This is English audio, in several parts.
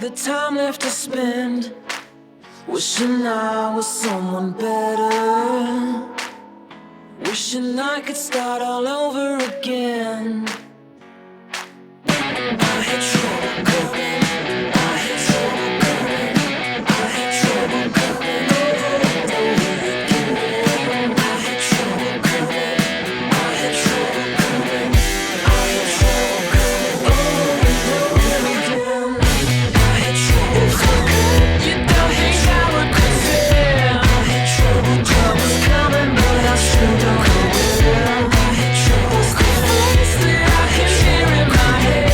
the time left to spend, wishing I was someone better, wishing I could start all over again. I had trouble coming, I had trouble coming, I had trouble coming over again. I had trouble coming, I had trouble coming, I had trouble coming over again. I had trouble coming, you don't hang out with Christine. I had trouble's coming, but I still don't know where. I had trouble coming, I can hear in my head.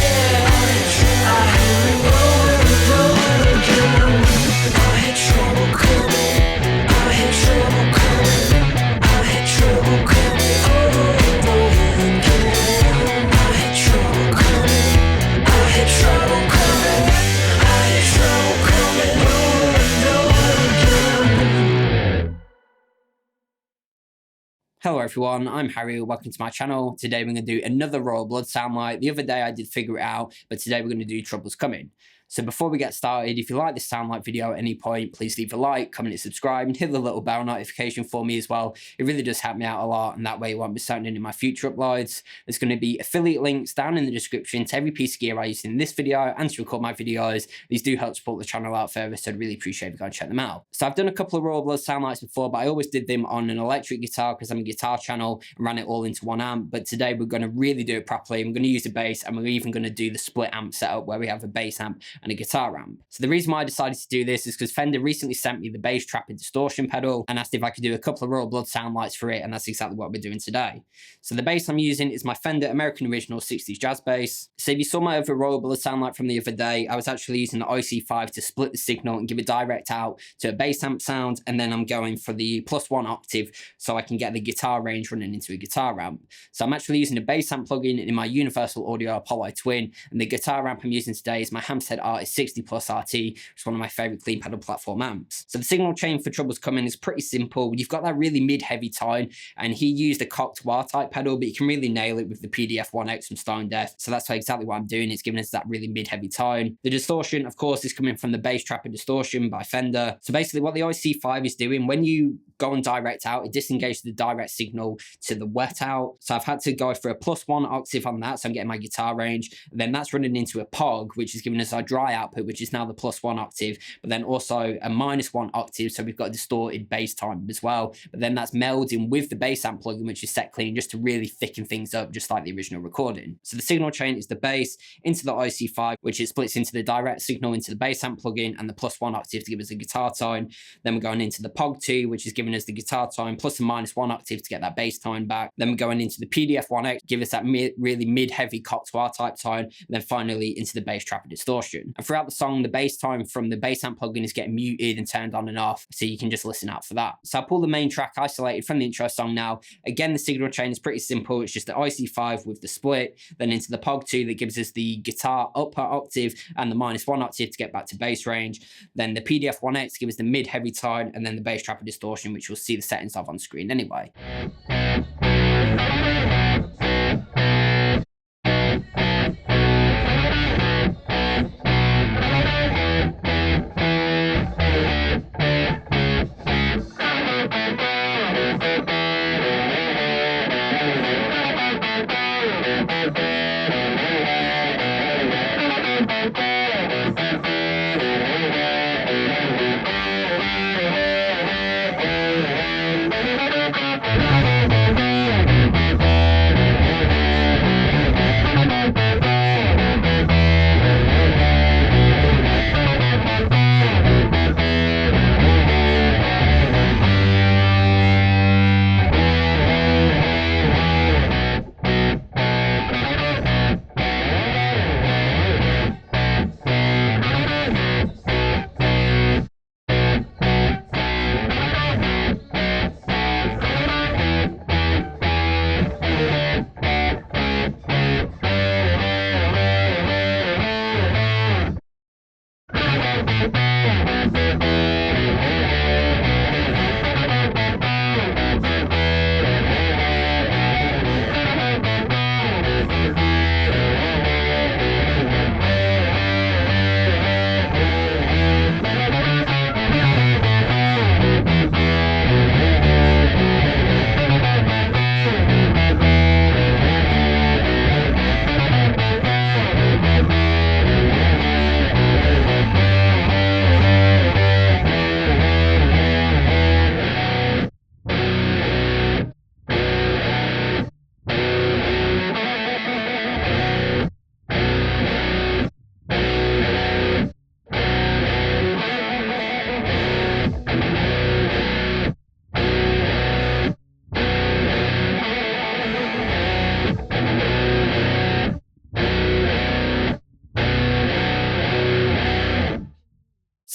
Hello everyone, I'm Harry, welcome to my channel. Today we're going to do another Royal Blood soundbite. The other day I did figure it out, but today we're going to do Trouble's Coming. So before we get started, if you like this soundbite video at any point, please leave a like, comment and subscribe, and hit the little bell notification for me as well. It really does help me out a lot, and that way you won't miss out on any of my future uploads. There's going to be affiliate links down in the description to every piece of gear I used in this video and to record my videos. These do help support the channel out further, so I'd really appreciate if you go and check them out. So I've done a couple of Royal Blood soundbites before, but I always did them on an electric guitar because I'm a guitar channel and ran it all into one amp. But today we're going to really do it properly. I'm going to use a bass, and we're even going to do the split amp setup where we have a bass amp and a guitar amp. So the reason why I decided to do this is because Fender recently sent me the bass trap and distortion pedal and asked if I could do a couple of Royal Blood soundbites for it, and that's exactly what we're doing today. So the bass I'm using is my Fender American Original 60s jazz bass. So if you saw my other Royal Blood soundbite from the other day, I was actually using the IC5 to split the signal and give a direct out to a bass amp sound, and then I'm going for the +1 octave so I can get the guitar range running into a guitar amp. So I'm actually using a bass amp plugin in my Universal Audio Apollo Twin, and the guitar amp I'm using today is my Hamstead Artist 60 Plus RT, which is one of my favorite clean pedal platform amps. So the signal chain for Trouble's Coming is pretty simple. You've got that really mid-heavy tone, and he used a Octave type pedal, but you can really nail it with the PDF-1X from Stone Deaf. So that's exactly what I'm doing. It's giving us that really mid-heavy tone. The distortion, of course, is coming from the bass trap and distortion by Fender. So basically what the IC5 is doing, when you go and direct out, it disengages the direct signal to the wet out. So I've had to go for a +1 octave on that, so I'm getting my guitar range. And then that's running into a POG, which is giving us our dry output, which is now the +1 octave, but then also a -1 octave, so we've got a distorted bass time as well. But then that's melding with the bass amp plugin, which is set clean, just to really thicken things up, just like the original recording. So the signal chain is the bass into the IC5, which it splits into the direct signal into the bass amp plugin and the +1 octave to give us a guitar tone. Then we're going into the POG2, which is giving us the guitar tone plus a -1 octave to get that bass tone back. Then we're going into the PDF-1X, give us that really mid-heavy Octave type tone, and then finally into the bass trap and distortion. And throughout the song, the bass tone from the bass amp plugin is getting muted and turned on and off, so you can just listen out for that. So I'll pull the main track isolated from the intro song now. Again, the signal chain is pretty simple. It's just the IC5 with the split, then into the POG2 that gives us the guitar upper octave and the -1 octave to get back to bass range. Then the PDF-1X gives us the mid-heavy tone, and then the bass trap and distortion, which you'll see the settings of on screen anyway.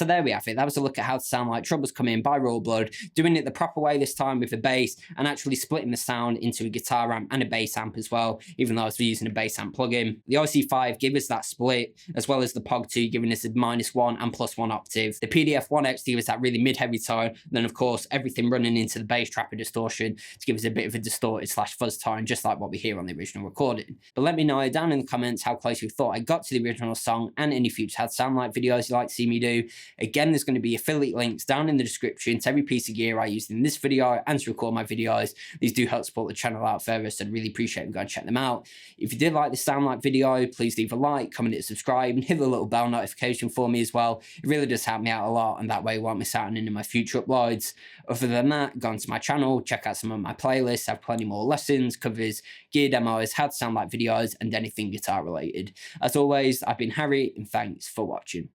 So there we have it. That was a look at how to sound like Troubles Come In by Royal Blood, doing it the proper way this time with a bass and actually splitting the sound into a guitar amp and a bass amp as well, even though I was using a bass amp plugin. The OC5 gave us that split, as well as the POG2 giving us a -1 and +1 octave. The PDF1X gave us that really mid-heavy tone, and then of course everything running into the bass trap and distortion to give us a bit of a distorted / fuzz tone, just like what we hear on the original recording. But let me know down in the comments how close you thought I got to the original song and any future how to sound like videos you'd like to see me do. Again, there's going to be affiliate links down in the description to every piece of gear I used in this video and to record my videos. These do help support the channel out further, so I'd really appreciate you going to check them out. If you did like this sound like video, please leave a like, comment, and subscribe, and hit the little bell notification for me as well. It really does help me out a lot, and that way you won't miss out on any of my future uploads. Other than that, go onto my channel, check out some of my playlists, I have plenty more lessons, covers, gear demos, how to sound like videos, and anything guitar related. As always, I've been Harry, and thanks for watching.